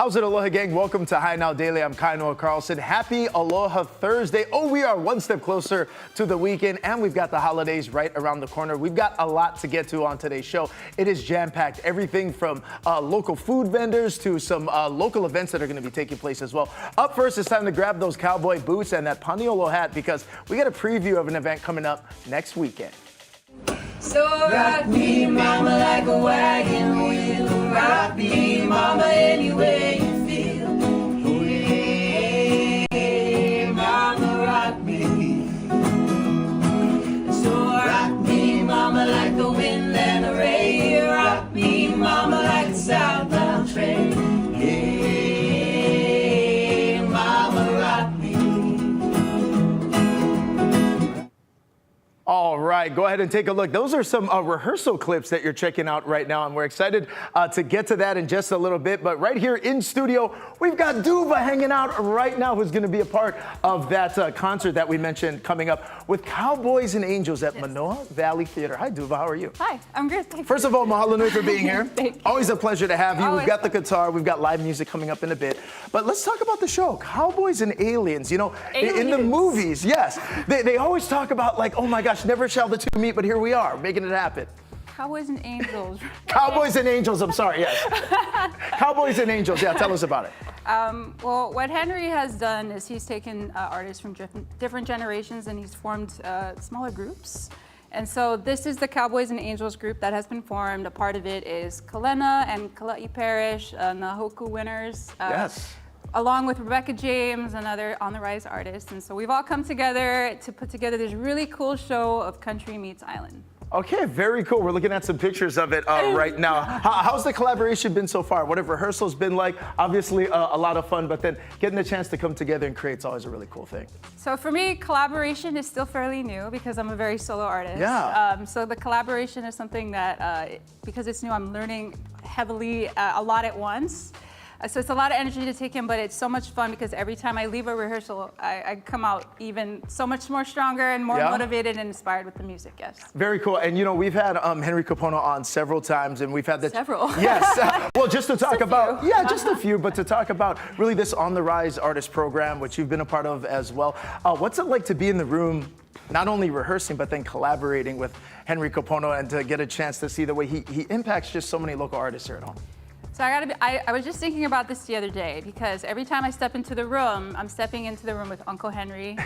How's it, Aloha gang? Welcome to Hi Now Daily. I'm Kainoa Carlson. Happy Aloha Thursday. Oh, we are one step closer to the weekend, and we've got the holidays right around the corner. We've got a lot to get to on today's show. It is jam-packed. Everything from local food vendors to some local events that are going to be taking place as well. Up first, it's time to grab those cowboy boots and that paniolo hat because we got a preview of an event coming up next weekend. So rock me, mama, like a wagon wheel. Rock me, mama, any way you feel. Hey, mama, rock me. So rock me, mama, like the wind and the rain. Rock me, mama, like a southbound train. Hey, mama, rock me. All right, go ahead and take a look. Those are some rehearsal clips that you're checking out right now, and we're excited to get to that in just a little bit. But right here in studio, we've got DUVA hanging out right now, who's going to be a part of that concert that we mentioned coming up with Cowboys and Angels at Manoa Valley Theater. Hi, DUVA. How are you? Hi, I'm good. Thank First of all, mahalo nui for being here. Thank you. Always a pleasure to have you. Always. We've got the guitar. We've got live music coming up in a bit. But let's talk about the show, Cowboys and Aliens. You know, in the movies, yes, they always talk about like, oh my gosh, never shall the two meet, but here we are, making it happen. Cowboys and Angels. Cowboys and Angels, I'm sorry, yes. Cowboys and Angels, yeah, tell us about it. Well, what Henry has done is he's taken artists from different generations and he's formed smaller groups. And so this is the Cowboys and Angels group that has been formed. A part of it is Kalena and Kala'i Parish, Nahoku winners. Yes. Along with Rebecca James, another on the rise artist. And so we've all come together to put together this really cool show of country meets island. Okay, very cool. We're looking at some pictures of it right now. How's the collaboration been so far? What have rehearsals been like? Obviously a lot of fun, but then getting the chance to come together and create is always a really cool thing. So for me, collaboration is still fairly new because I'm a very solo artist. Yeah. So the collaboration is something that, because it's new, I'm learning heavily a lot at once. So it's a lot of energy to take in, but it's so much fun because every time I leave a rehearsal, I come out even so much more stronger and more motivated and inspired with the music, yes. Very cool. And you know, we've had Henry Kapono on several times and we've had the... Several? Yes. Well, just to talk about... Yeah, just a few, but to talk about really this On the Rise artist program, which you've been a part of as well. What's it like to be in the room, not only rehearsing, but then collaborating with Henry Kapono and to get a chance to see the way he impacts just so many local artists here at home? So I was just thinking about this the other day because every time I step into the room, I'm stepping into the room with Uncle Henry.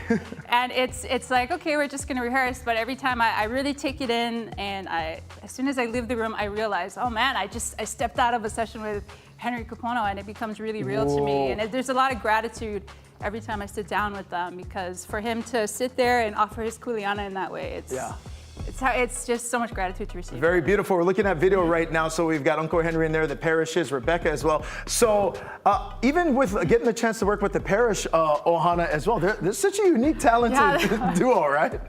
And it's like, okay, we're just gonna rehearse, but every time I really take it in and as soon as I leave the room, I realize, oh man, I stepped out of a session with Henry Kapono and it becomes really real to me. And there's a lot of gratitude every time I sit down with them because for him to sit there and offer his kuleana in that way, it's just so much gratitude to receive. Very beautiful. We're looking at video right now, so we've got Uncle Henry in there, the parishes, Rebecca as well. So even with getting the chance to work with the parish Ohana as well, there's such a unique, talented duo, right?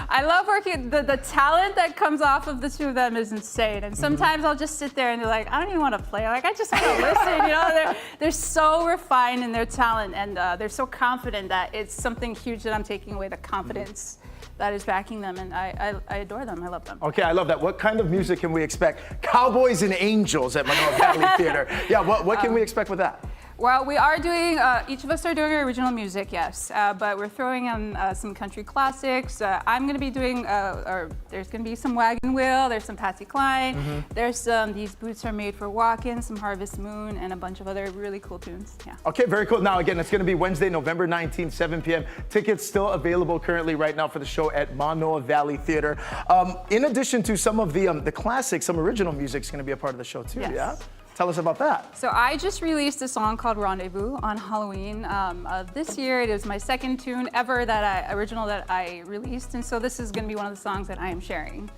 I love working, the talent that comes off of the two of them is insane. And sometimes I'll just sit there and they're like, I don't even want to play. Like, I just want to listen, you know? They're so refined in their talent and they're so confident that it's something huge that I'm taking away, the confidence that is backing them, and I adore them. I love them. Okay, I love that. What kind of music can we expect? Cowboys and Angels at Manoa Valley Theater. Yeah, what can we expect with that? Well, we are doing, each of us are doing original music, yes, but we're throwing in some country classics. I'm going to be doing, there's going to be some Wagon Wheel, there's some Patsy Cline, there's some These Boots Are Made for Walkin', some Harvest Moon, and a bunch of other really cool tunes, yeah. Okay, very cool. Now, again, it's going to be Wednesday, November 19th, 7 p.m. Tickets still available currently right now for the show at Manoa Valley Theater. In addition to some of the classics, some original music is going to be a part of the show too, yeah? Tell us about that. So I just released a song called Rendezvous on Halloween. This year, it is my second tune ever original that I released, and so this is going to be one of the songs that I am sharing.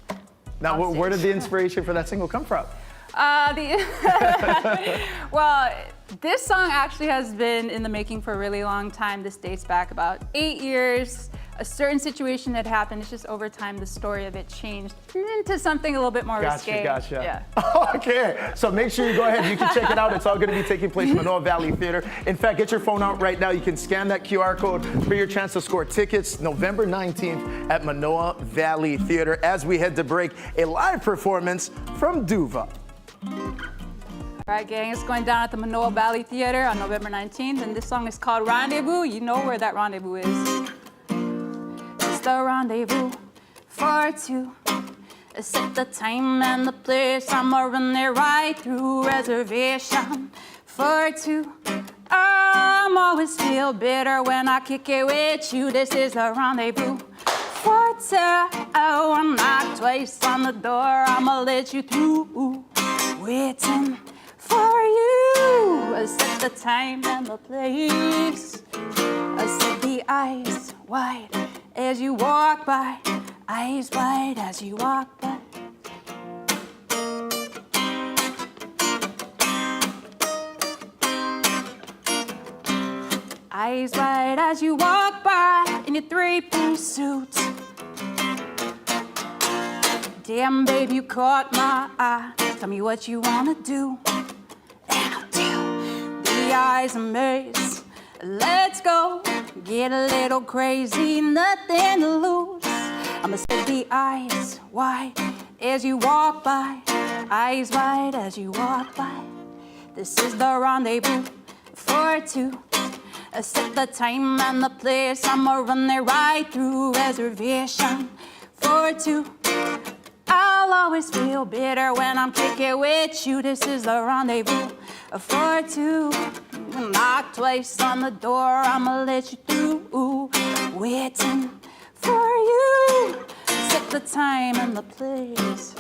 Now, where did the inspiration for that single come from? Well, this song actually has been in the making for a really long time. This dates back about 8 years. A certain situation that happened, it's just over time, the story of it changed into something a little bit more risque. Gotcha. Yeah. Okay, so make sure you go ahead. You can check it out. It's all going to be taking place in Manoa Valley Theater. In fact, get your phone out right now. You can scan that QR code for your chance to score tickets November 19th at Manoa Valley Theater as we head to break, a live performance from DUVA. All right, gang, it's going down at the Manoa Valley Theater on November 19th, and this song is called Rendezvous. You know where that rendezvous is. It's the rendezvous for two. Set the time and the place. I'ma run there right through. Reservation for two. I'm always feel bitter when I kick it with you. This is a rendezvous for two. Oh, I'm knock twice on the door. I'ma let you through. Waiting for you. I set the time and the place. I set the eyes wide as you walk by. Eyes wide as you walk by. Eyes wide as you walk by in your three-piece suit. Damn, babe, you caught my eye. Tell me what you wanna do, and I'll do the eyes amaze. Let's go, get a little crazy, nothing to lose. I'ma set the eyes wide as you walk by. Eyes wide as you walk by. This is the rendezvous for two. I set the time and the place. I'ma run there right through. Reservation for two. I'll always feel bitter when I'm kicking with you. This is the rendezvous for two. Knock twice on the door. I'ma let you through. Waiting for you. Set the time and the place.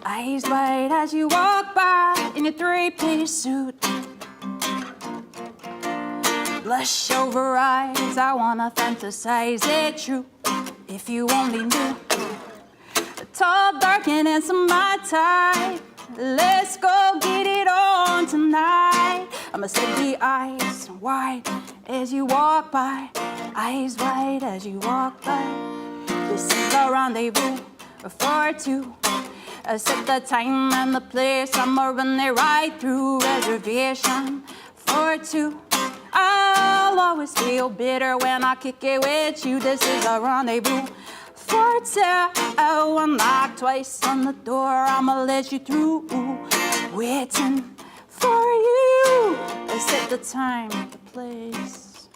Eyes wide as you walk by in your three-piece suit. Blush over eyes, I wanna fantasize it true. If you only knew. Tall, dark, and handsome, my type. Let's go get it on tonight. I'ma set the eyes wide as you walk by. Eyes wide as you walk by. This is the rendezvous for two. I set the time and the place. I'ma run there right through. Reservation for two. I'll always feel bitter when I kick it with you. This is a rendezvous for two. Oh, I'm knocked twice on the door. I'ma let you through. Waiting for you. I set the time, the place.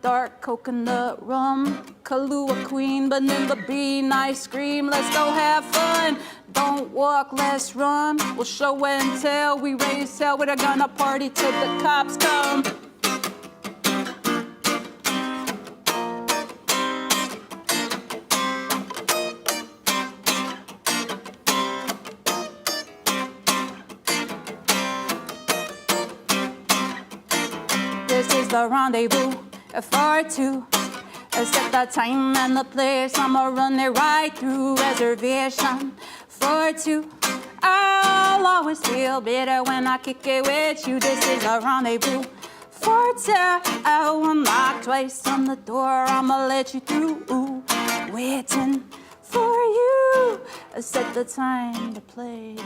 Dark coconut rum, Kahlua Queen, vanilla bean ice cream. Let's go have fun. Don't walk, let's run. We'll show and tell. We raise hell. We're gonna party till the cops come. This is the rendezvous for two. I set the time and the place. I'ma run it right through. Reservation for two. I'll always feel bitter when I kick it with you. This is a rendezvous for two. I'm knocked twice on the door. I'ma let you through. Waiting for you. I set the time, the place.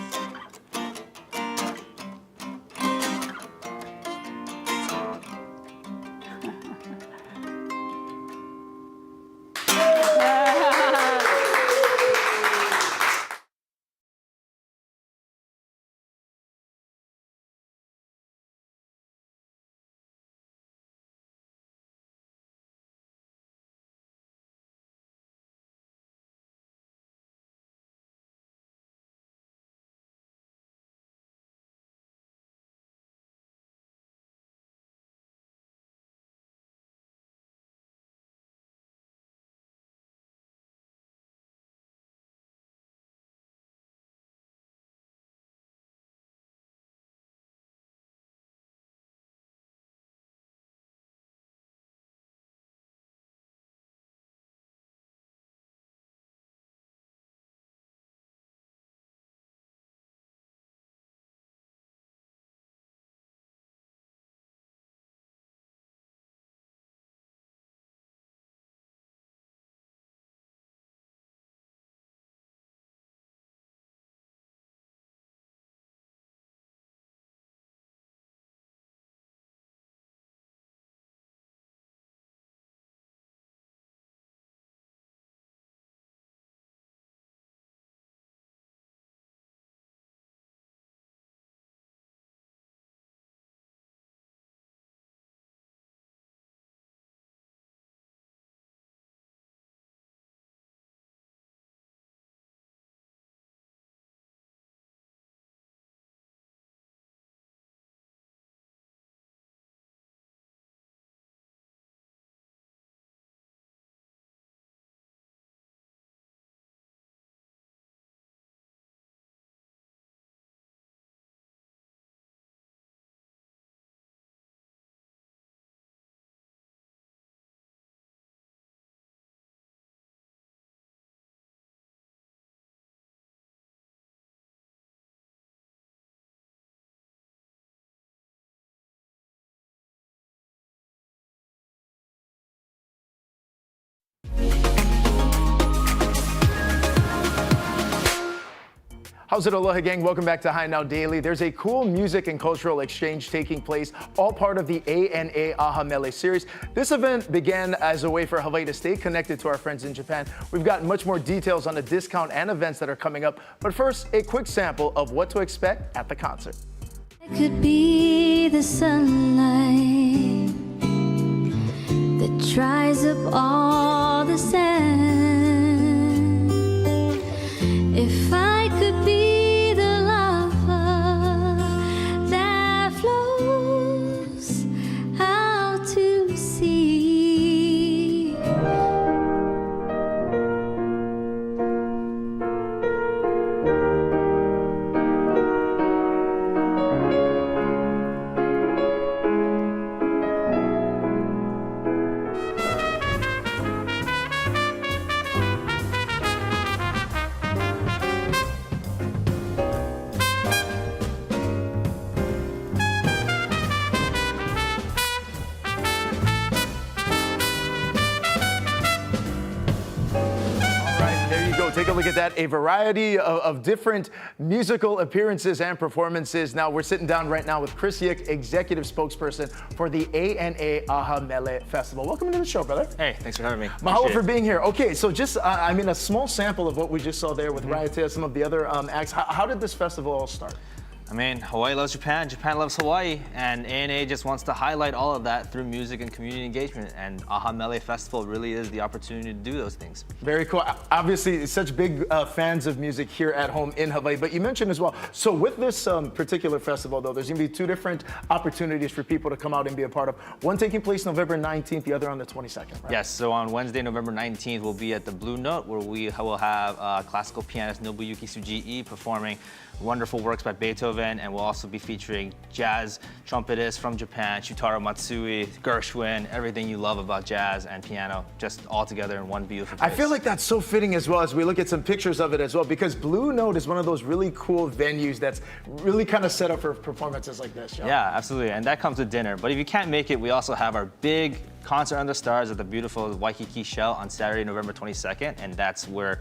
How's it, Aloha gang? Welcome back to High Now Daily. There's a cool music and cultural exchange taking place, all part of the ANA Aha Mele series. This event began as a way for Hawaii to stay connected to our friends in Japan. We've got much more details on the discount and events that are coming up. But first, a quick sample of what to expect at the concert. It could be the sunlight that dries up all the sand. If I could be the lava that flows out to sea. Take a look at that. A variety of different musical appearances and performances. Now, we're sitting down right now with Chris Yick, executive spokesperson for the ANA Aha Mele Festival. Welcome to the show, brother. Hey, thanks for having me. Mahalo for being here. Okay, so just, a small sample of what we just saw there with Raiatea, some of the other acts. How did this festival all start? I mean, Hawaii loves Japan, Japan loves Hawaii, and ANA just wants to highlight all of that through music and community engagement, and Aha Mele Festival really is the opportunity to do those things. Very cool. Obviously, such big fans of music here at home in Hawaii, but you mentioned as well, so with this particular festival, though, there's going to be two different opportunities for people to come out and be a part of. One taking place November 19th, the other on the 22nd, right? Yes, so on Wednesday, November 19th, we'll be at the Blue Note, where we will have classical pianist Nobuyuki Tsujii performing wonderful works by Beethoven, and we'll also be featuring jazz trumpetist from Japan, Shutaro Matsui, Gershwin, everything you love about jazz and piano, just all together in one beautiful place. I feel like that's so fitting as well as we look at some pictures of it as well, because Blue Note is one of those really cool venues that's really kind of set up for performances like this. Yeah, absolutely, and that comes with dinner. But if you can't make it, we also have our big Concert Under the Stars at the beautiful Waikiki Shell on Saturday, November 22nd, and that's where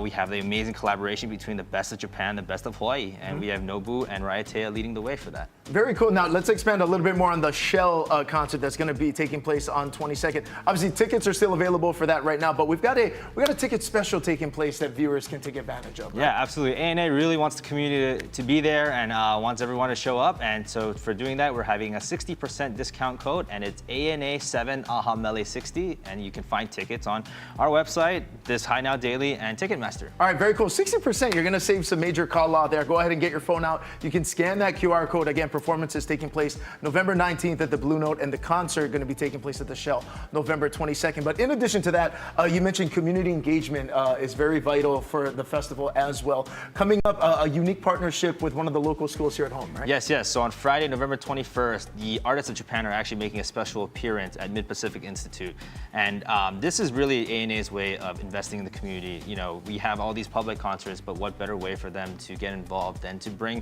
we have the amazing collaboration between the best of Japan, the best of Hawaii, and we have Nobu and Raiatea leading the way for that. Very cool. Now let's expand a little bit more on the Shell concert that's going to be taking place on 22nd. Obviously, tickets are still available for that right now, but we got a ticket special taking place that viewers can take advantage of. Right? Yeah, absolutely. ANA really wants the community to be there and wants everyone to show up. And so for doing that, we're having a 60% discount code, and it's ANA7 Aha Mele 60, and you can find tickets on our website, this High Now Daily, and Ticketmaster. All right, very cool. 60%, you're going to save some major call out there. Go ahead and get your phone out. You can scan that QR code. Again, performances taking place November 19th at the Blue Note, and the concert going to be taking place at the Shell November 22nd. But in addition to that, you mentioned community engagement is very vital for the festival as well. Coming up, a unique partnership with one of the local schools here at home, right? Yes, yes. So on Friday, November 21st, the artists of Japan are actually making a special appearance at Mid-Pacific Institute. And this is really ANA's way of investing in the community. You know, we have all these public concerts, but what better way for them to get involved than to bring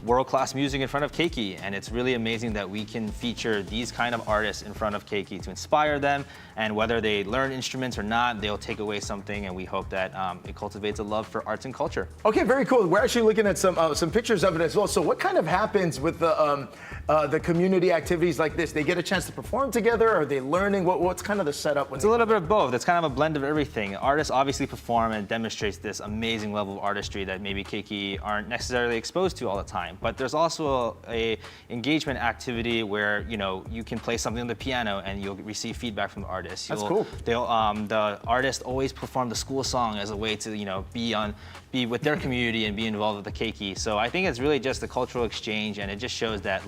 world-class music in front of Keiki? And it's really amazing that we can feature these kind of artists in front of Keiki to inspire them, and whether they learn instruments or not, they'll take away something, and we hope that it cultivates a love for arts and culture. Okay, very cool. We're actually looking at some pictures of it as well. So what kind of happens with the community activities like this? They get a chance to perform together? Are they learning? What's kind of the setup? It's a little bit of both. It's kind of a blend of everything. Artists obviously perform and demonstrates this amazing level of artistry that maybe Keiki aren't necessarily exposed to all the time. But there's also a engagement activity where you can play something on the piano and you'll receive feedback from the artist. That's cool. The artist always perform the school song as a way to be with their community and be involved with the Keiki. So I think it's really just a cultural exchange, and it just shows that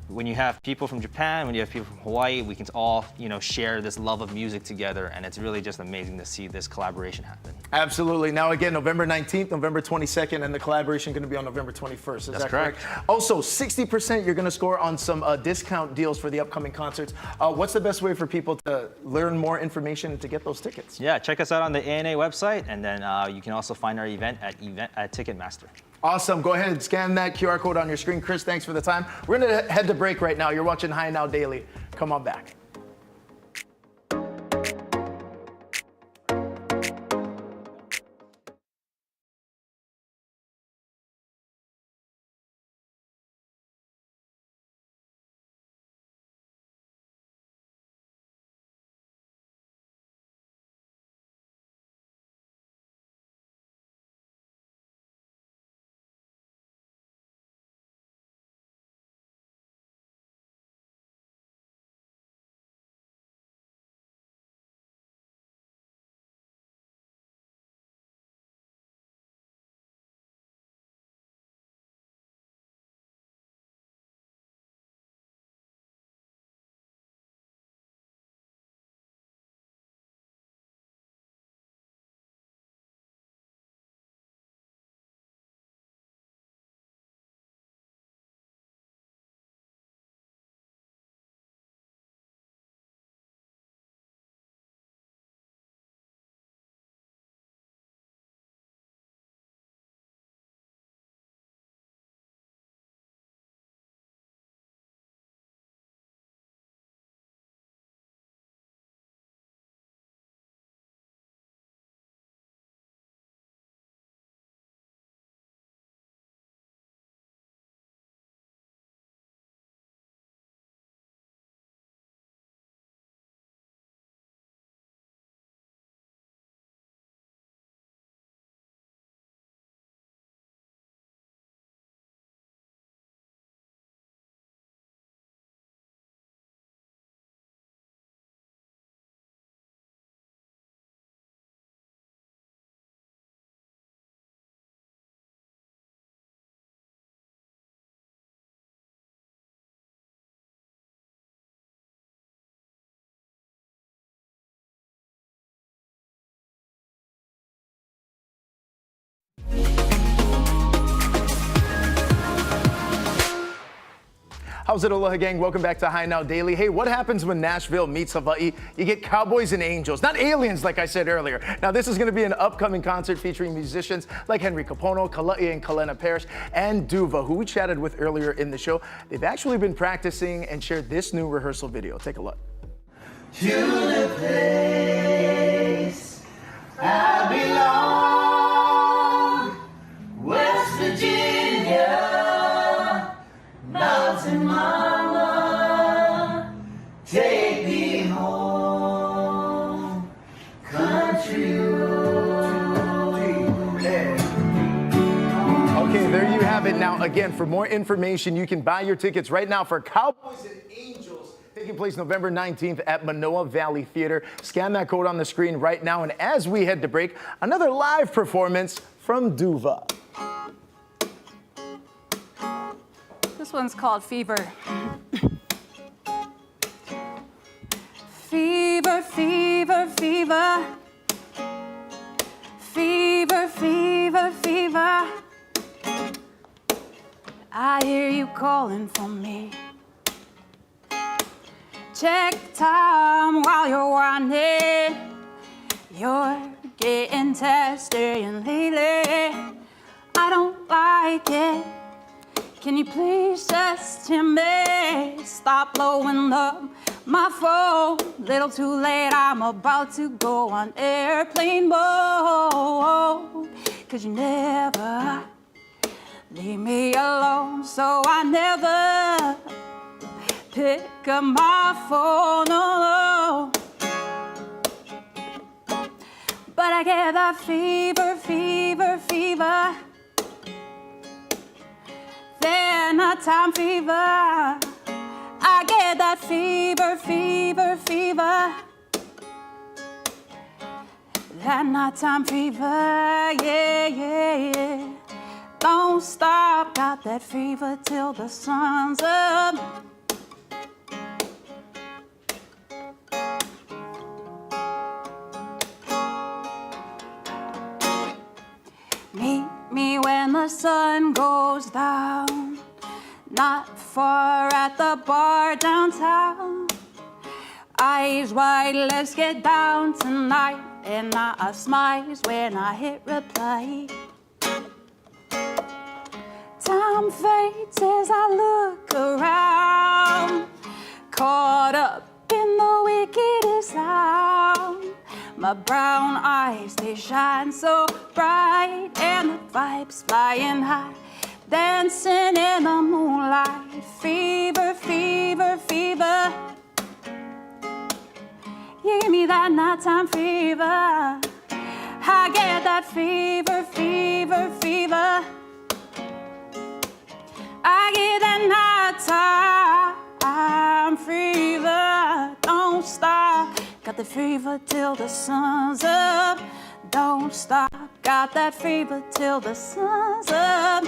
when you have people from Japan, when you have people from Hawaii, we can all, share this love of music together, and it's really just amazing to see this collaboration happen. Absolutely. Now again, November 19th, November 22nd, and the collaboration going to be on November 21st. Is that correct? Also, 60% you're going to score on some discount deals for the upcoming concerts. What's the best way for people to learn more information and to get those tickets? Yeah, check us out on the ANA website, and then you can also find our event at Ticketmaster. Awesome. Go ahead and scan that QR code on your screen. Chris, thanks for the time. We're going to head to break right now. You're watching High Now Daily. Come on back. How's it, Aloha gang? Welcome back to High Now Daily. Hey, what happens when Nashville meets Hawaii? You get Cowboys and Angels, not aliens like I said earlier. Now, this is going to be an upcoming concert featuring musicians like Henry Kapono, Kala'i and Kalena Parrish, and DUVA, who we chatted with earlier in the show. They've actually been practicing and shared this new rehearsal video. Take a look. To the place I belong, West Virginia, Mountain Mama, take me home, country road. Okay, there you have it. Now, again, for more information, you can buy your tickets right now for Cowboys and Angels, taking place November 19th at Manoa Valley Theater. Scan that code on the screen right now. And as we head to break, another live performance from DUVA. This one's called Fever. Fever, fever, fever. Fever, fever, fever. I hear you calling for me. Check time while you're winding. You're getting tested and lately I don't like it. Can you please just hear me? Stop blowing up my phone. Little too late, I'm about to go on airplane mode. 'Cause you never leave me alone, so I never pick up my phone, no. But I get that fever, fever, fever. Then a time fever. I get that fever, fever, fever. That nighttime fever, yeah, yeah, yeah. Don't stop, got that fever till the sun's up. Meet me when the sun goes down, not far at the bar downtown. Eyes wide, let's get down tonight. And I smiles when I hit reply. Time fades as I look around, caught up in the wickedest sound. My brown eyes, they shine so bright, and the vibes flying high, dancing in the moonlight. Fever, fever, fever. You give me that nighttime fever. I get that fever, fever, fever. I get that nighttime fever. Don't stop, got the fever till the sun's up. Don't stop, got that fever till the sun's up.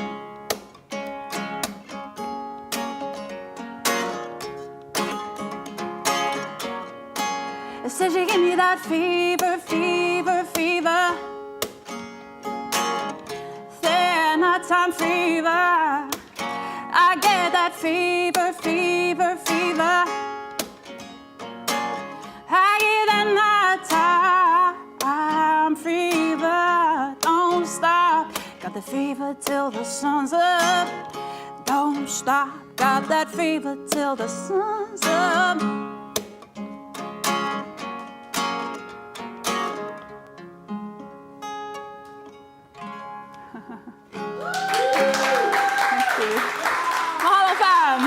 It says you give me that fever, fever, fever. Then nighttime fever. I get that fever, fever, fever. I get that nighttime fever. Don't stop, got the fever till the sun's up. Don't stop, got that fever till the sun's up. Mahalo, fam.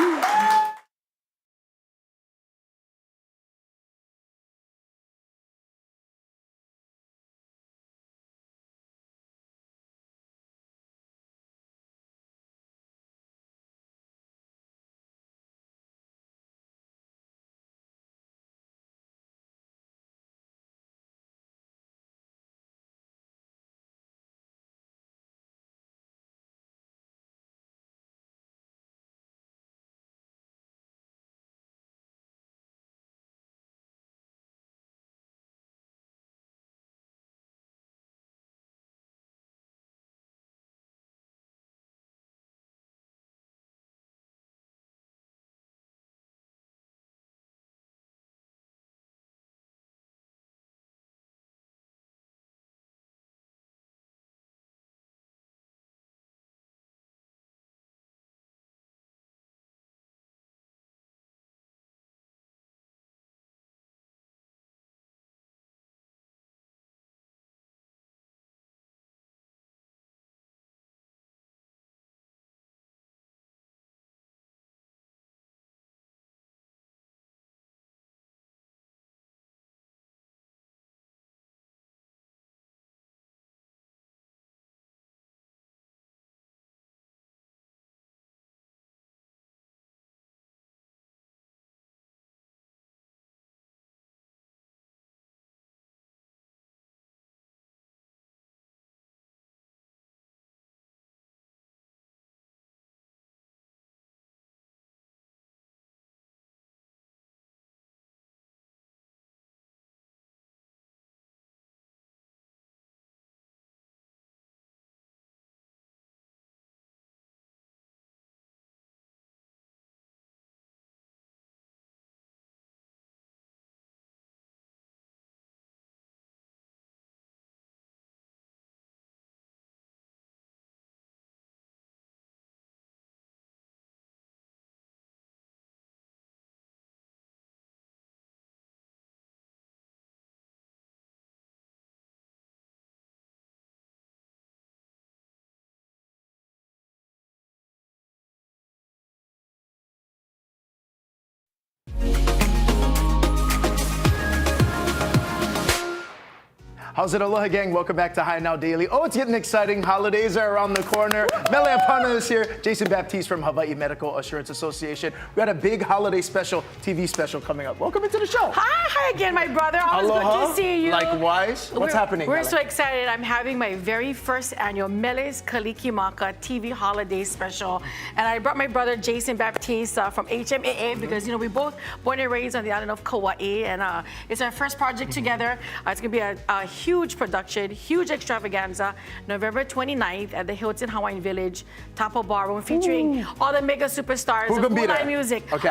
How's it, aloha gang? Welcome back to High Now Daily. Oh, it's getting exciting. Holidays are around the corner. Mele Empanadas is here. Jason Baptiste from Hawaii Medical Assurance Association. We got a big holiday special, TV special coming up. Welcome into the show. Hi again, my brother. Always Aloha. good to see you. Likewise. What's happening, We're Mele? so excited. I'm having my very first annual Mele's Kalikimaka TV holiday special. And I brought my brother Jason Baptiste from HMAA because, you know, we both born and raised on the island of Kauai. And it's our first project together. It's going to be a huge production, huge extravaganza, November 29th at the Hilton Hawaiian Village, Tapo Ballroom, featuring all the mega superstars Who of gonna be Hawaiian there? music. Okay.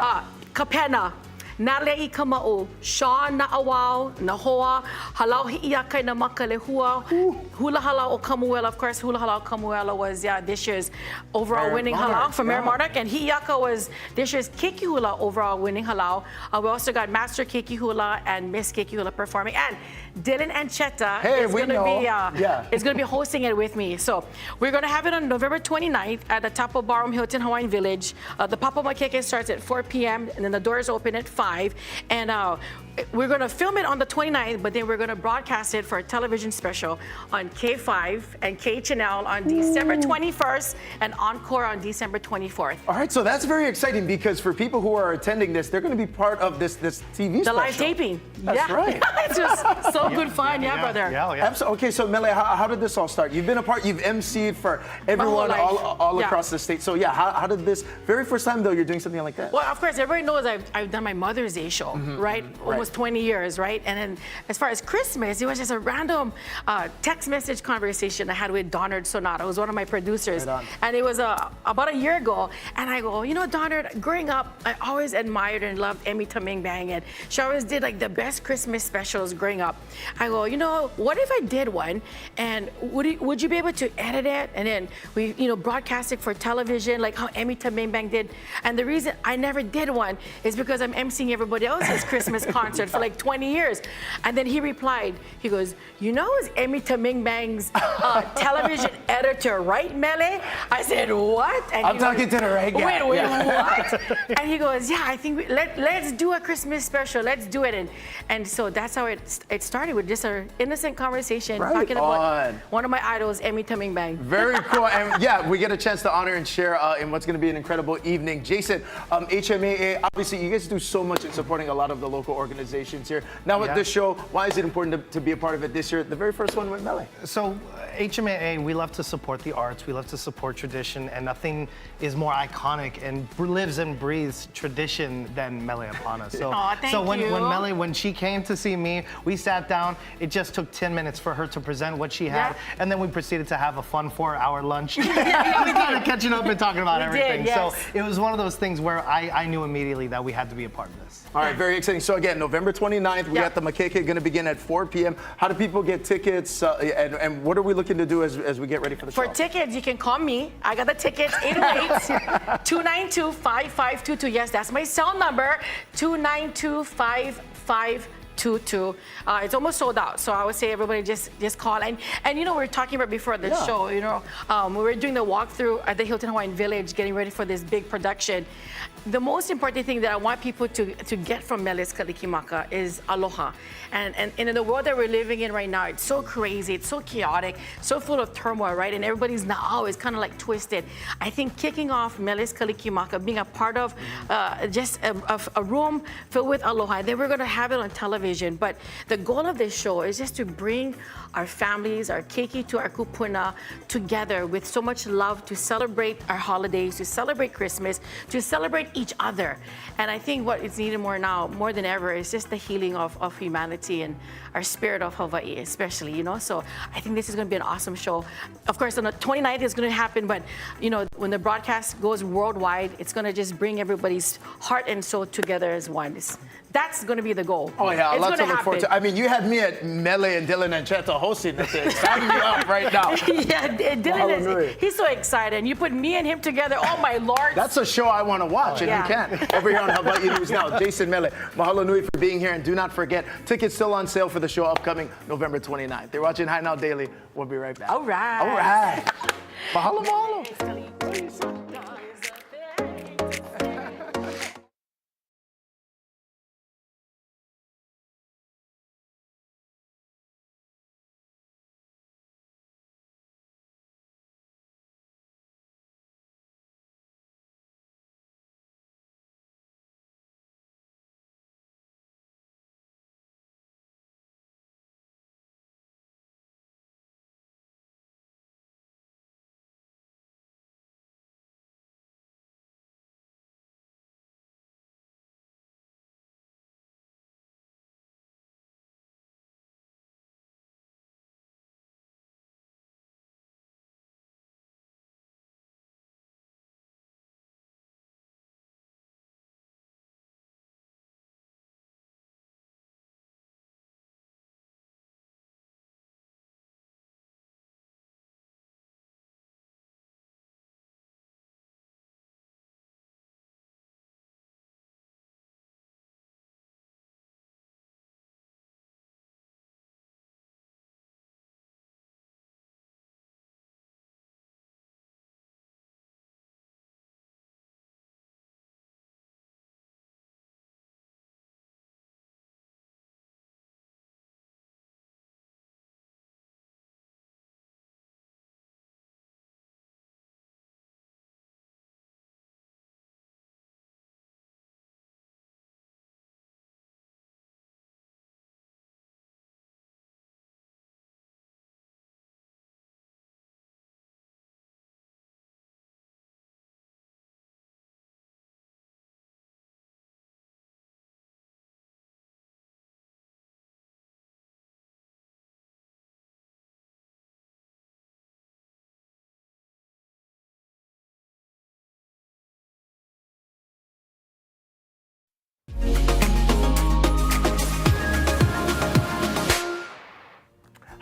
Kapena, Nalei Kama'u, Sean Na'awau, Nahoa, Halau Hi'iakai na Makalehua, Hula Halau o Kamuela. Of course, Hula Halau Kamuela was this year's overall Mayor winning Monarch, halau for Mayor yeah. Monarch, and Hi'iaka was this year's Keiki Hula overall winning halau. We also got Master Keiki Hula and Miss Keiki Hula performing, and Dylan Ancheta is going to be hosting it with me. So we're going to have it on November 29th at the Tapo Ballroom, Hilton Hawaiian Village. The Papa Makeke starts at 4 p.m. and then the doors open at 5. And we're going to film it on the 29th, but then we're going to broadcast it for a television special on K5 and KHNL on December 21st and Encore on December 24th. All right, so that's very exciting because for people who are attending this, they're going to be part of this TV special. The live taping. That's right. It's just so good fun, brother. Okay, so Mele, how did this all start? You've been a part, you've emceed for everyone all across the state. So yeah, how did this, very first time though, you're doing something like that? Well, of course, everybody knows I've done my Mother's Day show, right? Almost 20 years, right? And then as far as Christmas, it was just a random text message conversation I had with Donald Sonata, who's one of my producers. Right on. And it was about a year ago. And I go, you know, Donald, growing up, I always admired and loved Emmy Taming Bang. And she always did like the best Christmas specials growing up. I go, you know, what if I did one? And would you be able to edit it? And then we, you know, broadcast it for television, like how Emmy Taming Bang did. And the reason I never did one is because I'm emceeing everybody else's Christmas concert for like 20 years. And then he replied, he goes, you know, it's Emmy Taming Bang's television editor, right, Mele? I said, what? And I'm talking to the right guy. Wait, what? And he goes, yeah, I think let's do a Christmas special. Let's do it. And so that's how it started, with just an innocent conversation talking about one of my idols, Emmy Taming Bang. Very cool. And yeah, we get a chance to honor and share in what's going to be an incredible evening. Jason, HMAA, obviously you guys do so much in supporting a lot of the local organizations here. Now with this show, why is it important to be a part of it this year? The very first one with Mele. So HMAA, we love to support the arts, we love to support tradition, and nothing is more iconic and lives and breathes tradition than Mele Empanadas. So, when she came to see me, we sat down. It just took 10 minutes for her to present what she had, and then we proceeded to have a fun 4-hour lunch. We started catching up and talking about everything. So it was one of those things where I knew immediately that we had to be a part of this. All right, very exciting. So again, November 29th, we got the Makeke going to begin at 4 p.m. How do people get tickets, and what are we looking to do as we get ready for the show? For tickets, you can call me. I got the tickets, 808-292-5522. Yes, that's my cell number, 292-5522. It's almost sold out, so I would say everybody just call. And you know, we were talking about before the show, you know, we were doing the walkthrough at the Hilton Hawaiian Village, getting ready for this big production. The most important thing that I want people to get from Mele's Kalikimaka is aloha. And in the world that we're living in right now, it's so crazy, it's so chaotic, so full of turmoil, right? And everybody's now is kind of like twisted. I think kicking off Mele's Kalikimaka, being a part of just a room filled with aloha, and then we're going to have it on television. But the goal of this show is just to bring our families, our keiki to our kupuna together with so much love to celebrate our holidays, to celebrate Christmas, to celebrate each other. And I think what is needed more now, more than ever, is just the healing of humanity and our spirit of Hawaii, especially, you know. So I think this is going to be an awesome show. Of course, on the 29th it's going to happen, but, you know, when the broadcast goes worldwide, it's going to just bring everybody's heart and soul together as one. That's going to be the goal. Oh yeah, it's lots to look forward to. I mean, you had me at Mele and Dylan Ancheta hosting this thing. Sign me up right now. Yeah, Dylan he's so excited. And you put me and him together, oh my Lord. That's a show I want to watch, and you can't. Over here on How About You News Now. Jason Mele, mahalo nui for being here, and do not forget, tickets still on sale for the show upcoming November 29th. You're watching High Now Daily. We'll be right back. All right. All right. Mahalo, mahalo.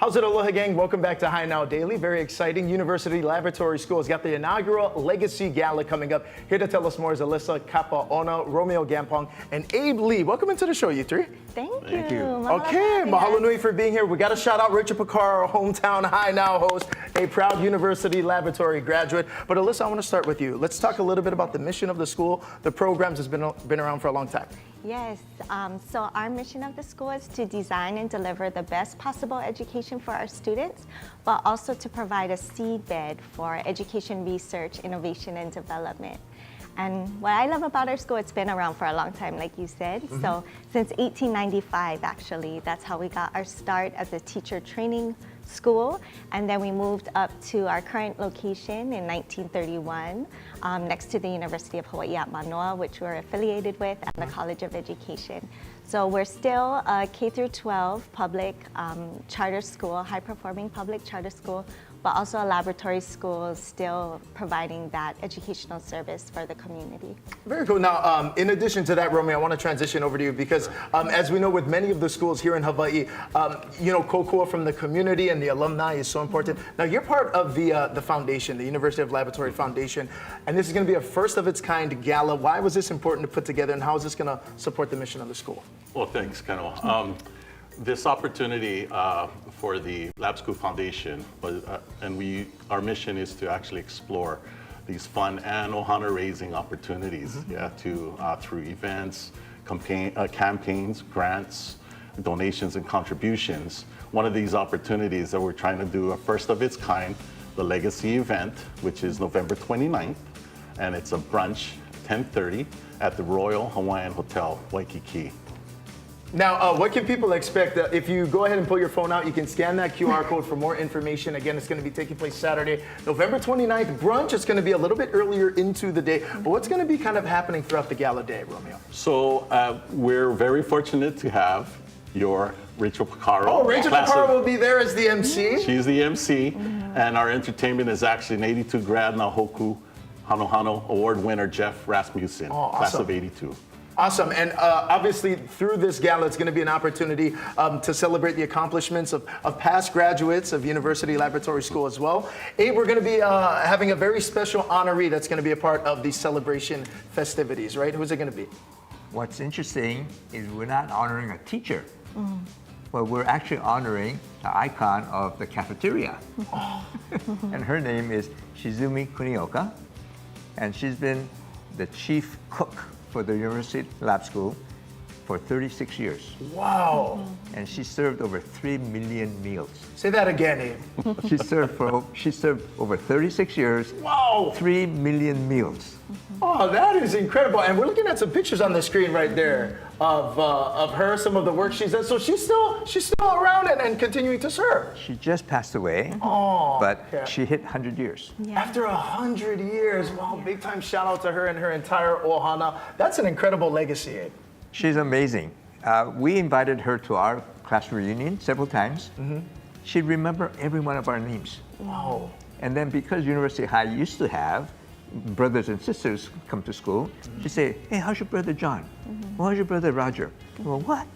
How's it, Aloha Gang? Welcome back to High Now Daily. Very exciting. University Laboratory School has got the inaugural Legacy Gala coming up. Here to tell us more is Alyssa Kapaona, Romeo Gampong, and Abe Lee. Welcome into the show, you three. Thank you. Okay, mahalo nui for being here. We got to shout out Rachel Picard, our hometown High Now host, a proud University Laboratory graduate. But Alyssa, I want to start with you. Let's talk a little bit about the mission of the school. The programs has been around for a long time. Yes, so our mission of the school is to design and deliver the best possible education for our students, but also to provide a seedbed for education research, innovation, and development. And what I love about our school, it's been around for a long time, like you said. So since 1895, actually, that's how we got our start as a teacher training school. And then we moved up to our current location in 1931, next to the University of Hawaii at Manoa, which we're affiliated with, and the College of Education. So we're still a K through 12 public charter school, high-performing public charter school, but also a laboratory school, still providing that educational service for the community. Very cool. Now, in addition to that, Romeo, I want to transition over to you because, as we know, with many of the schools here in Hawaii, kokua from the community and the alumni is so important. Now, you're part of the foundation, the University of Laboratory Foundation, and this is going to be a first of its kind gala. Why was this important to put together, and how is this going to support the mission of the school? Well, thanks, Kano. This opportunity for the Lab School Foundation, and our mission is to actually explore these fun and ohana raising opportunities, through events, campaigns, grants, donations, and contributions. One of these opportunities that we're trying to do, a first of its kind, the Legacy event, which is November 29th, and it's a brunch, 10:30, at the Royal Hawaiian Hotel, Waikiki. Now, what can people expect? If you go ahead and pull your phone out, you can scan that QR code for more information. Again, it's going to be taking place Saturday, November 29th. Brunch is going to be a little bit earlier into the day. But what's going to be kind of happening throughout the gala day, Romeo? So we're very fortunate to have your Rachel Picaro. Oh, Rachel Picaro will be there as the MC? She's the MC. And our entertainment is actually an 82 grad Nahoku Hano Award winner, Jeff Rasmussen, class of 82. Awesome, and obviously through this gala, it's going to be an opportunity to celebrate the accomplishments of past graduates of University Laboratory School as well. Abe, we're going to be having a very special honoree that's going to be a part of the celebration festivities, right? Who's it going to be? What's interesting is we're not honoring a teacher, but we're actually honoring the icon of the cafeteria. And her name is Shizumi Kunioka, and she's been the chief cook for the University Lab School for 36 years. Wow. And she served over 3 million meals. Say that again, Abe. She served over 36 years, wow, 3 million meals. Oh, that is incredible. And we're looking at some pictures on the screen right there of her, some of the work she's done. So she's still around and continuing to serve. She just passed away, but she hit 100 years. Yeah. After 100 years, wow, big time shout out to her and her entire ohana. That's an incredible legacy, Abe. She's amazing. We invited her to our class reunion several times. She'd remember every one of our names. Wow. And then because University High used to have brothers and sisters come to school, she'd say, hey, how's your brother John? Well, how's your brother Roger? Well, what?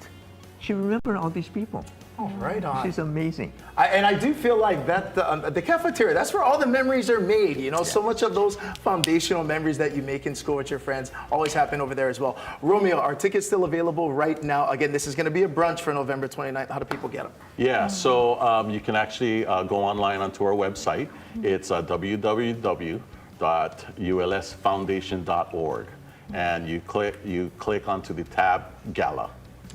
She remembered all these people. Oh, right on. She's amazing. And I do feel like that the cafeteria, that's where all the memories are made. You know, so much of those foundational memories that you make in school with your friends always happen over there as well. Romeo, are tickets still available right now? Again, this is going to be a brunch for November 29th. How do people get them? Yeah, so you can actually go online onto our website. It's www.ulsfoundation.org, and you click onto the tab Gala.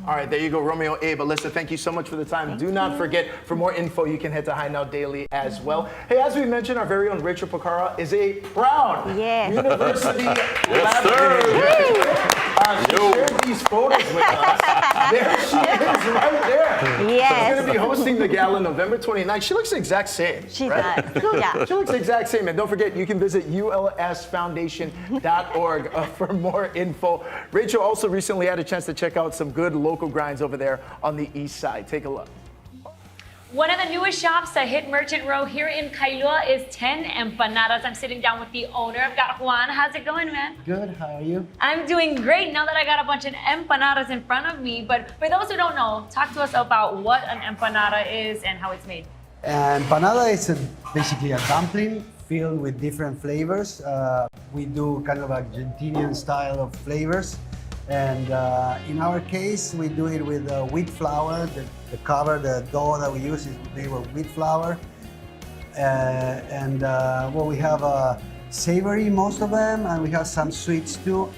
All right, there you go, Romeo, Abe, Alyssa, thank you so much for the time. Do not forget, for more info, you can head to High Now Daily as well. Hey, as we mentioned, our very own Rachel Picaro is a proud University Laboratory. She shared these photos with us. There she is, right there. Yes. She's going to be hosting the gala November 29th. She looks the exact same. She right? does. Yeah. She looks the exact same. And don't forget, you can visit ulsfoundation.org for more info. Rachel also recently had a chance to check out some good local grinds over there on the east side. Take a look. One of the newest shops to hit Merchant Row here in Kailua is 10 Empanadas. I'm sitting down with the owner. I've got Juan. How's it going, man? Good, how are you? I'm doing great now that I got a bunch of empanadas in front of me. But for those who don't know, talk to us about what an empanada is and how it's made. Empanada is basically a dumpling filled with different flavors. We do kind of Argentinian style of flavors. And in our case, we do it with wheat flour. The cover, the dough that we use is made with wheat flour. Well, we have savory, most of them, and we have some sweets too.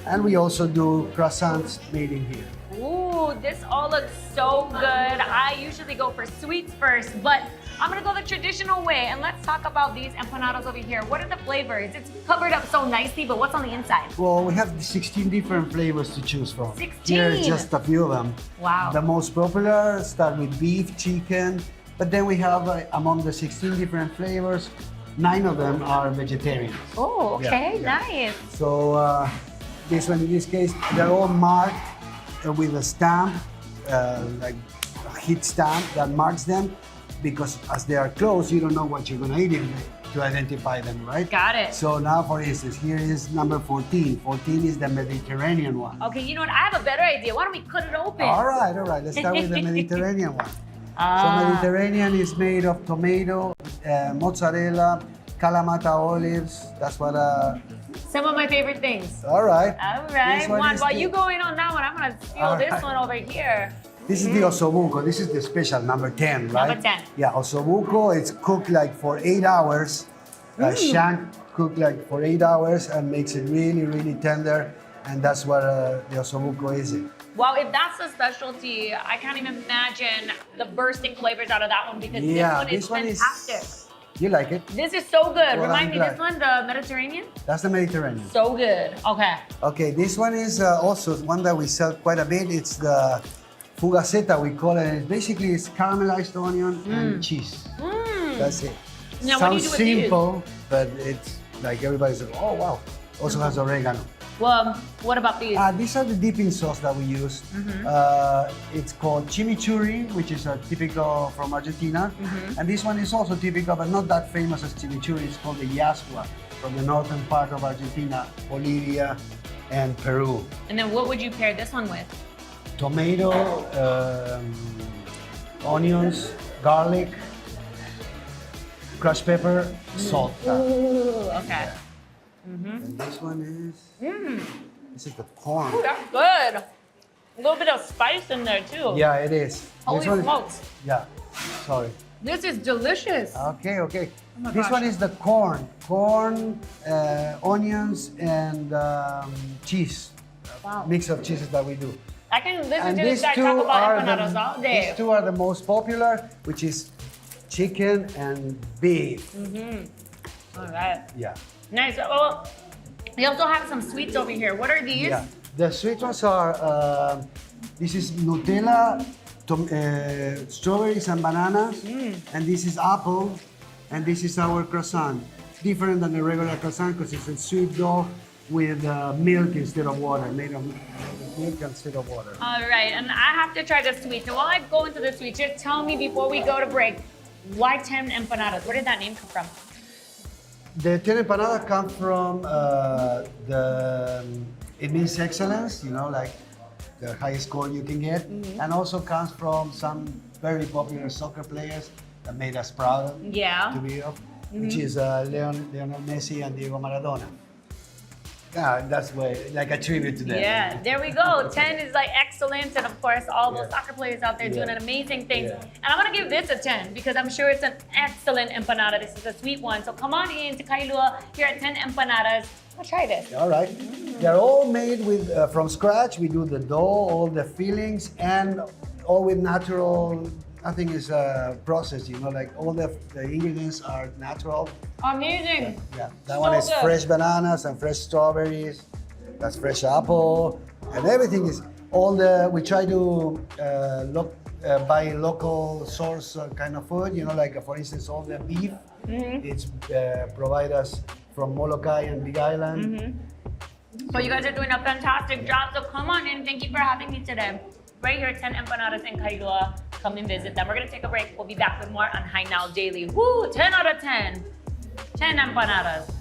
And we also do croissants made in here. Ooh, this all looks so good. I usually go for sweets first, but I'm gonna go the traditional way. And let's talk about these empanadas over here. What are the flavors? It's covered up so nicely, but what's on the inside? Well, we have 16 different flavors to choose from. 16? Here are just a few of them. Wow. The most popular start with beef, chicken, but then we have among the 16 different flavors, 9 of them are vegetarian. Oh, okay, Yeah. nice. So this one, in this case, they're all marked with a stamp, like a heat stamp that marks them, because as they are closed, you don't know what you're gonna eat to identify them, right? Got it. So now, for instance, here is number 14. 14 is the Mediterranean one. Okay, you know what? I have a better idea. Why don't we cut it open? All right. Let's start with the Mediterranean one. So Mediterranean is made of tomato, mozzarella, Kalamata olives. That's what. Some of my favorite things. All right. All right, This one Juan, is while the- you go in on that one, I'm gonna steal All this right. one over here. This is the ossobuco. This is the special number 10, right? Number 10. Yeah, ossobuco. It's cooked like for 8 hours. Shank cooked like for 8 hours and makes it really, really tender. And that's what the ossobuco is. Wow, if that's a specialty, I can't even imagine the bursting flavors out of that one because Yeah, this one is fantastic. You like it? This is so good. Well, Remind I'm me, glad. this one, the Mediterranean? That's the Mediterranean. So good. Okay. Okay, this one is also one that we sell quite a bit. It's the fugaceta, we call it. It's basically, it's caramelized onion and cheese. That's it. Now, what do you Sounds do with these? simple, but it's like everybody's like, oh wow. Also has oregano. Well, what about these? These are the dipping sauce that we use. It's called chimichurri, which is typical from Argentina. And this one is also typical, but not that famous as chimichurri. It's called the yasua, from the northern part of Argentina, Bolivia, and Peru. And then what would you pair this one with? Tomato, onions, garlic, crushed pepper, salt. Ooh, okay. And this one is, this is the corn. Ooh, that's good. A little bit of spice in there too. Yeah, it is. Holy This one- smokes. Yeah, sorry. This is delicious. Okay. my This gosh. one is the corn, onions, and cheese. Wow. Mix of cheeses that we do. I can listen And to this these guy two talk about are empanadas all day. these two are the most popular, which is chicken and beef. All right. Yeah. Nice. Oh, we also have some sweets over here. What are these? Yeah. The sweet ones are, this is Nutella, strawberries and bananas, and this is apple, and this is our croissant. Different than the regular croissant because it's a sweet dough with milk instead of water, made of milk instead of water. All right, and I have to try the sweets. And while I go into the sweets, just tell me before we go to break, why 10 empanadas? Where did that name come from? The 10 empanadas come from it means excellence, like the highest score you can get, and also comes from some very popular soccer players that made us proud Yeah. to be of, which is Lionel Messi and Diego Maradona. Yeah, that's like a tribute to them. Yeah, there we go. 10 is like excellence, and of course, all those soccer players out there doing amazing things. Yeah. And I'm gonna give this a 10 because I'm sure it's an excellent empanada. This is a sweet one. So come on in to Kailua here at 10 Empanadas. I'll try this. All right. They're all made with from scratch. We do the dough, all the fillings, and all with natural. Nothing is processed. Like all the ingredients are natural. Amazing. Yeah, that So one is good. fresh bananas and fresh strawberries. That's fresh apple, and everything is we try to buy local source kind of food. Like for instance, all the beef. It's provide us from Molokai and Big Island. So you guys are doing a fantastic job. So come on in. Thank you for having me today. right here at 10 Empanadas in Kailua. Come and visit them. We're gonna take a break. We'll be back with more on High Now Daily. Woo, 10 out of 10. 10 empanadas.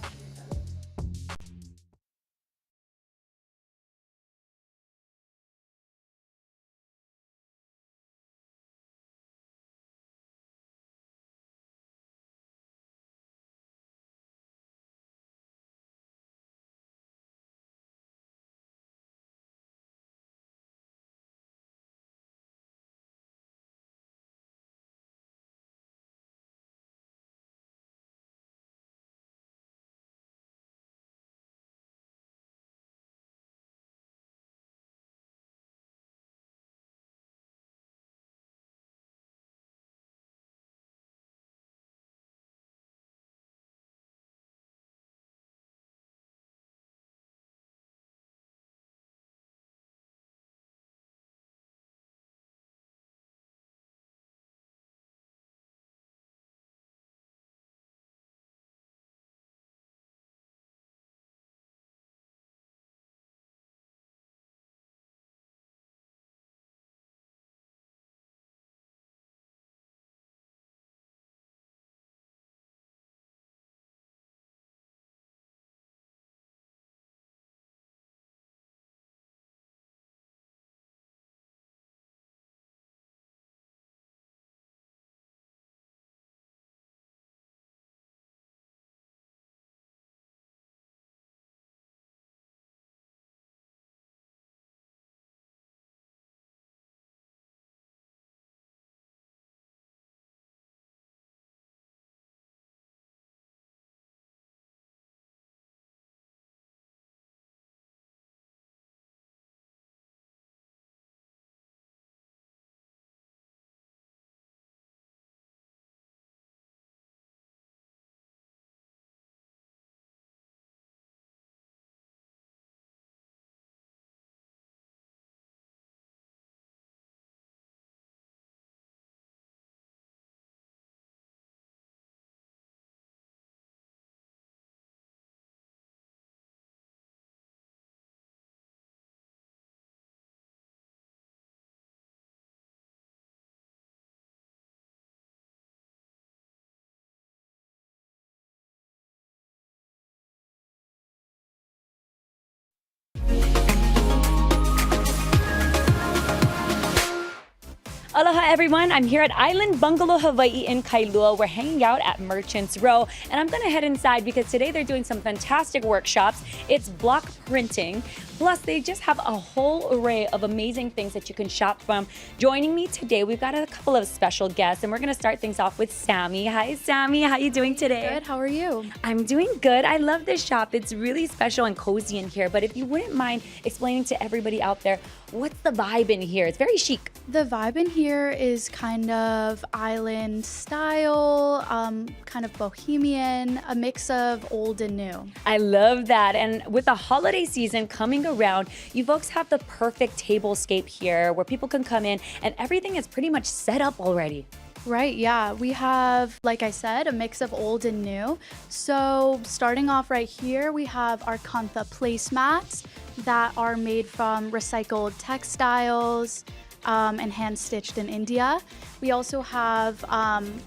Aloha everyone, I'm here at Island Bungalow, Hawaii in Kailua. We're hanging out at Merchants Row, and I'm gonna head inside because today they're doing some fantastic workshops. It's block printing, plus they just have a whole array of amazing things that you can shop from. Joining me today, we've got a couple of special guests, and we're gonna start things off with Sammy. Hi Sammy, how you doing today? Good, how are you? I'm doing good. I love this shop. It's really special and cozy in here, but if you wouldn't mind explaining to everybody out there, what's the vibe in here? It's very chic. The vibe in here is kind of island style, kind of bohemian, a mix of old and new. I love that. And with the holiday season coming around, you folks have the perfect tablescape here where people can come in and everything is pretty much set up already. Right, yeah. We have, like I said, a mix of old and new. So starting off right here, we have our Kantha placemats that are made from recycled textiles and hand-stitched in India. We also have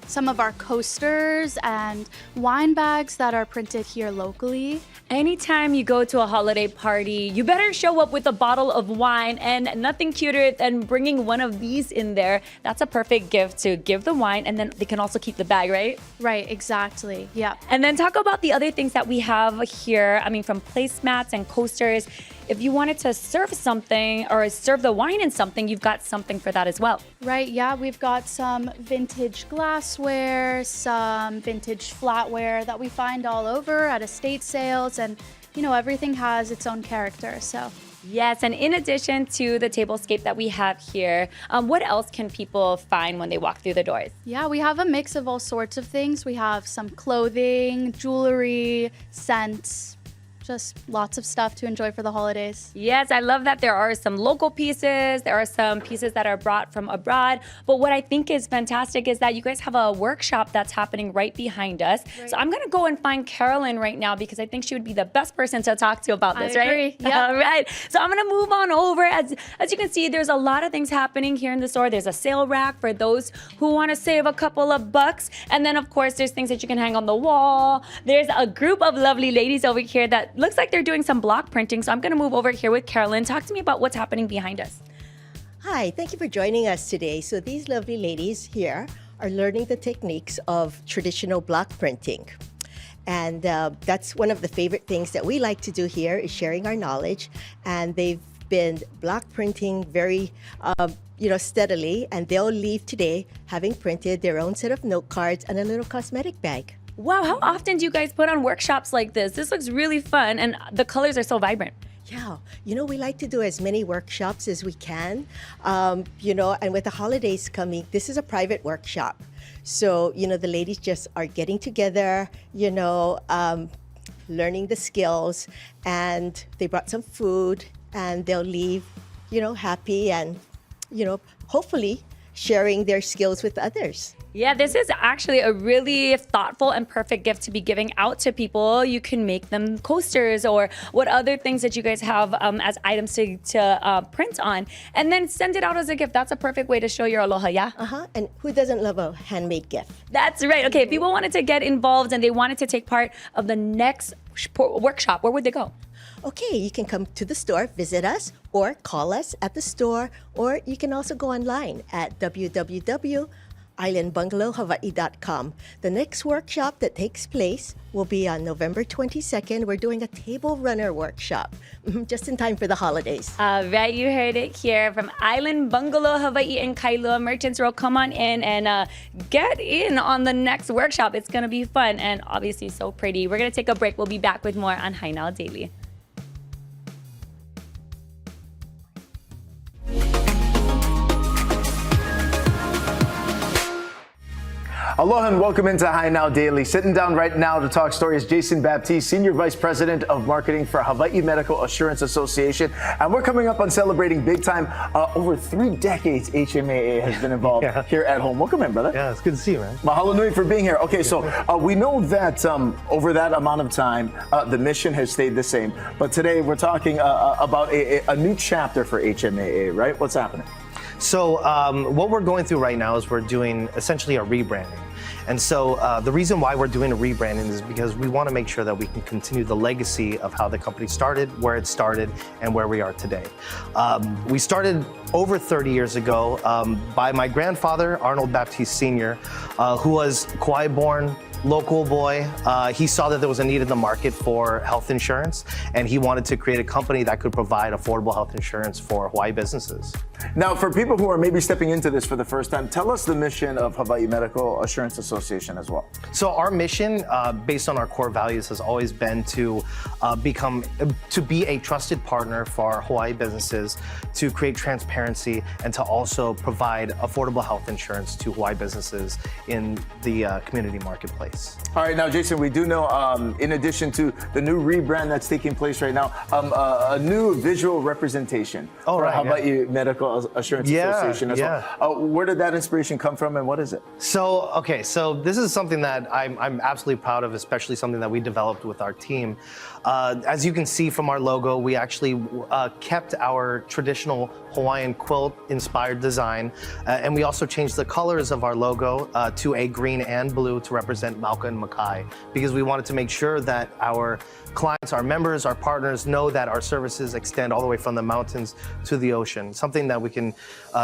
some of our coasters and wine bags that are printed here locally. Anytime you go to a holiday party, you better show up with a bottle of wine, and nothing cuter than bringing one of these in there. That's a perfect gift to give the wine, and then they can also keep the bag, right? Right, exactly, yeah. And then talk about the other things that we have here. I mean, from placemats and coasters. If you wanted to serve something or serve the wine in something, you've got something for that as well. Right, yeah, we've got some vintage glassware, some vintage flatware that we find all over at estate sales, and you know, everything has its own character, so. Yes, and in addition to the tablescape that we have here, what else can people find when they walk through the doors? Yeah, we have a mix of all sorts of things. We have some clothing, jewelry, scents, just lots of stuff to enjoy for the holidays. Yes, I love that there are some local pieces. There are some pieces that are brought from abroad. But what I think is fantastic is that you guys have a workshop that's happening right behind us. Right. So I'm going to go and find Carolyn right now because I think she would be the best person to talk to about this, right? I agree. Yep. All right. So I'm going to move on over. As you can see, there's a lot of things happening here in the store. There's a sale rack for those who want to save a couple of bucks. And then, of course, there's things that you can hang on the wall. There's a group of lovely ladies over here that looks like they're doing some block printing. So I'm going to move over here with Carolyn. Talk to me about what's happening behind us. Hi, thank you for joining us today. So these lovely ladies here are learning the techniques of traditional block printing. And that's one of the favorite things that we like to do here is sharing our knowledge. And they've been block printing very steadily, and they'll leave today having printed their own set of note cards and a little cosmetic bag. Wow, how often do you guys put on workshops like this? This looks really fun, and the colors are so vibrant. Yeah, we like to do as many workshops as we can, and with the holidays coming, this is a private workshop. So, the ladies just are getting together, learning the skills, and they brought some food, and they'll leave, happy and, hopefully sharing their skills with others. Yeah, this is actually a really thoughtful and perfect gift to be giving out to people. You can make them coasters or what other things that you guys have as items to print on, and then send it out as a gift. That's a perfect way to show your aloha, yeah? And who doesn't love a handmade gift? That's right. Okay, if people wanted to get involved and they wanted to take part of the next workshop, where would they go? Okay, you can come to the store, visit us, or call us at the store, or you can also go online at www.islandbungalowhawaii.com. The next workshop that takes place will be on November 22nd. We're doing a table runner workshop, just in time for the holidays. All right, you heard it here from Island Bungalow, Hawaii in Kailua. Merchants Row, come on in and get in on the next workshop. It's going to be fun and obviously so pretty. We're going to take a break. We'll be back with more on Hai Now Daily. Aloha and welcome into Hai Now Daily. Sitting down right now to talk story is Jason Baptiste, Senior Vice President of Marketing for Hawaii Medical Assurance Association. And we're coming up on celebrating big time. Over 3 decades, HMAA has been involved here at home. Welcome in, brother. Yeah, it's good to see you, man. Mahalo nui for being here. Okay, so we know that over that amount of time, the mission has stayed the same. But today we're talking about a new chapter for HMAA, right? What's happening? So what we're going through right now is we're doing essentially a rebranding. And so the reason why we're doing a rebranding is because we want to make sure that we can continue the legacy of how the company started, where it started, and where we are today. We started over 30 years ago by my grandfather, Arnold Baptiste Sr., who was Kauai-born, local boy. He saw that there was a need in the market for health insurance, and he wanted to create a company that could provide affordable health insurance for Hawaii businesses. Now, for people who are maybe stepping into this for the first time, tell us the mission of Hawaii Medical Assurance Association as well. So our mission, based on our core values, has always been to be a trusted partner for Hawaii businesses, to create transparency, and to also provide affordable health insurance to Hawaii businesses in the community marketplace. All right, now, Jason, we do know, in addition to the new rebrand that's taking place right now, a new visual representation for Hawaii Medical Assurance Association as well. Where did that inspiration come from, and what is it? So this is something that I'm absolutely proud of, especially something that we developed with our team. As you can see from our logo, we actually kept our traditional Hawaiian quilt-inspired design, and we also changed the colors of our logo to a green and blue to represent Mauka and Makai, because we wanted to make sure that our clients, our members, our partners know that our services extend all the way from the mountains to the ocean, something that we can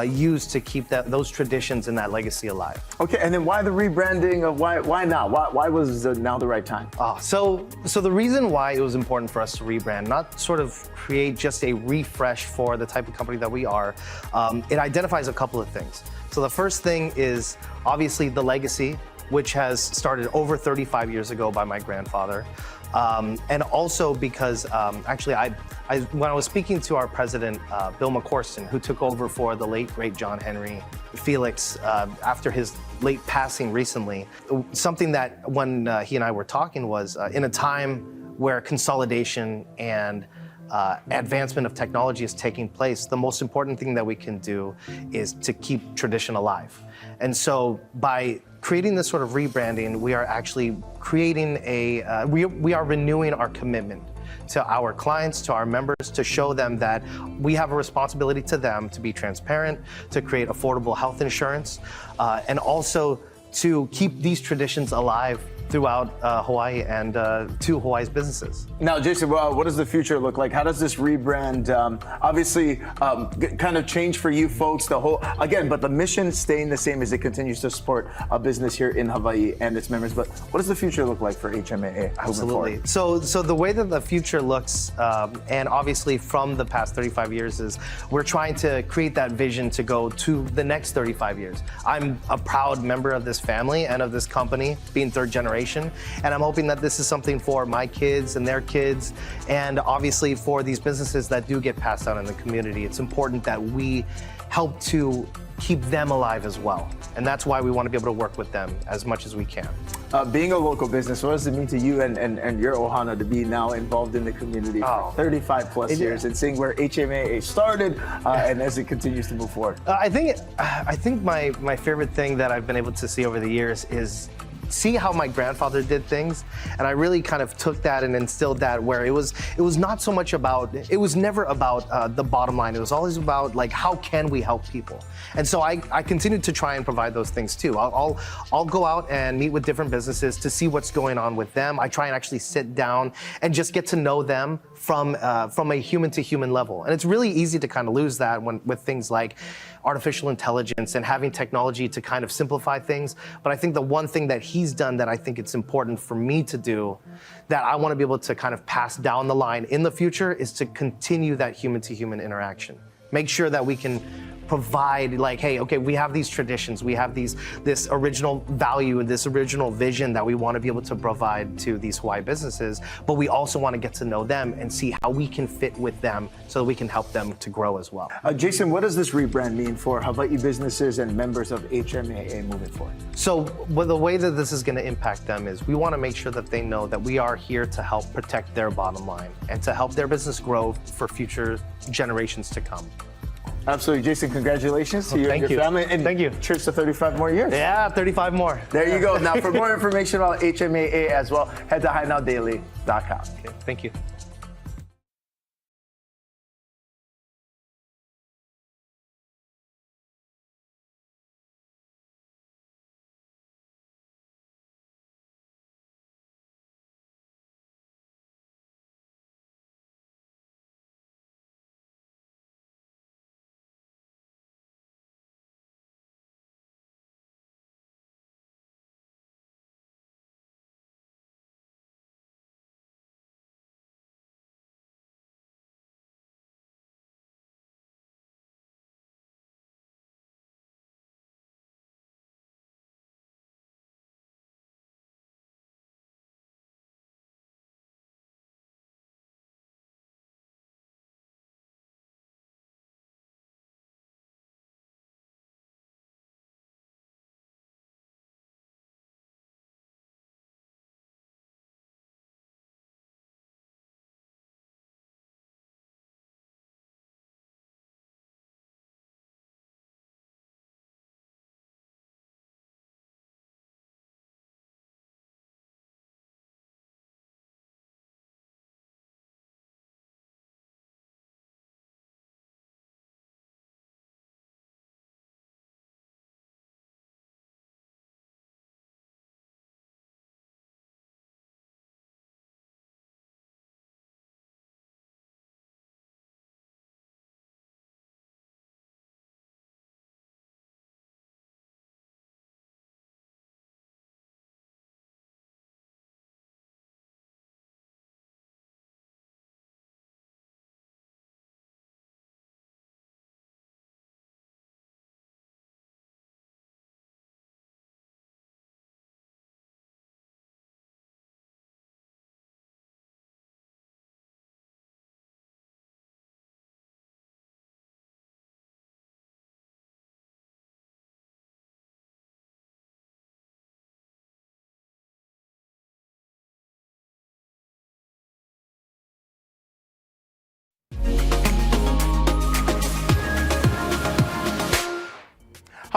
use to keep those traditions and that legacy alive. Okay, and then why the rebranding? Why now? Why was now the right time? So the reason why it was important for us to rebrand, not sort of create just a refresh for the type of company that we are, it identifies a couple of things. So the first thing is obviously the legacy, which has started over 35 years ago by my grandfather. And also because actually when I was speaking to our president, Bill McCorson, who took over for the late, great John Henry Felix after his late passing recently, something that when he and I were talking was in a time where consolidation and advancement of technology is taking place, the most important thing that we can do is to keep tradition alive. And so by creating this sort of rebranding, we are actually creating we are renewing our commitment to our clients, to our members, to show them that we have a responsibility to them to be transparent, to create affordable health insurance, and also to keep these traditions alive throughout Hawaii and to Hawaii's businesses. Now, Jason, what does the future look like? How does this rebrand obviously kind of change for you folks? But the mission staying the same as it continues to support a business here in Hawaii and its members. But what does the future look like for HMAA? Absolutely. So the way that the future looks, and obviously from the past 35 years, is we're trying to create that vision to go to the next 35 years. I'm a proud member of this family and of this company, being third generation. And I'm hoping that this is something for my kids and their kids, and obviously for these businesses that do get passed down in the community. It's important that we help to keep them alive as well. And that's why we want to be able to work with them as much as we can. Being a local business, what does it mean to you and your Ohana to be now involved in the community for 35 plus years and seeing where HMAA started and as it continues to move forward? I think my favorite thing that I've been able to see over the years is see how my grandfather did things, and I really kind of took that and instilled that, where it was not so much about, it was never about the bottom line. It was always about, like, how can we help people? And so I continued to try and provide those things too. I'll go out and meet with different businesses to see what's going on with them. I try and actually sit down and just get to know them from a human to human level. And it's really easy to kind of lose that with things like artificial intelligence and having technology to kind of simplify things. But I think the one thing that he's done that I think it's important for me to do, that I want to be able to kind of pass down the line in the future, is to continue that human to human interaction. Make sure that we can provide, like, hey, okay, we have these traditions, we have this original value and this original vision that we want to be able to provide to these Hawaii businesses, but we also want to get to know them and see how we can fit with them so that we can help them to grow as well. Jason, what does this rebrand mean for Hawaii businesses and members of HMAA moving forward? So the way that this is going to impact them is we want to make sure that they know that we are here to help protect their bottom line and to help their business grow for future generations to come. Absolutely. Jason, congratulations to you and your family. And thank you. Cheers to 35 more years. Yeah, 35 more. There you go. Now, for more information about HMAA as well, head to HiNowDaily.com. Okay, thank you.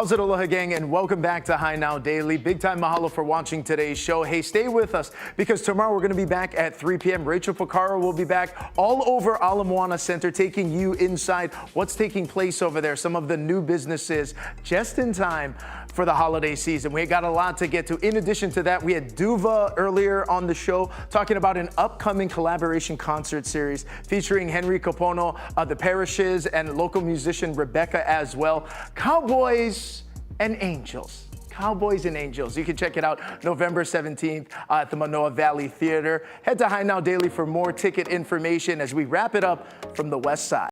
How's it, Aloha gang, and welcome back to High Now Daily. Big time mahalo for watching today's show. Hey, stay with us because tomorrow we're going to be back at 3 p.m. Rachel Picaro will be back all over Ala Moana Center, taking you inside what's taking place over there, some of the new businesses, just in time for the holiday season. We got a lot to get to. In addition to that, we had DUVA earlier on the show talking about an upcoming collaboration concert series featuring Henry Kapono, the Parishes, and local musician Rebecca as well. Cowboys and Angels. Cowboys and Angels. You can check it out November 17th at the Manoa Valley Theater. Head to High Now Daily for more ticket information as we wrap it up from the West Side.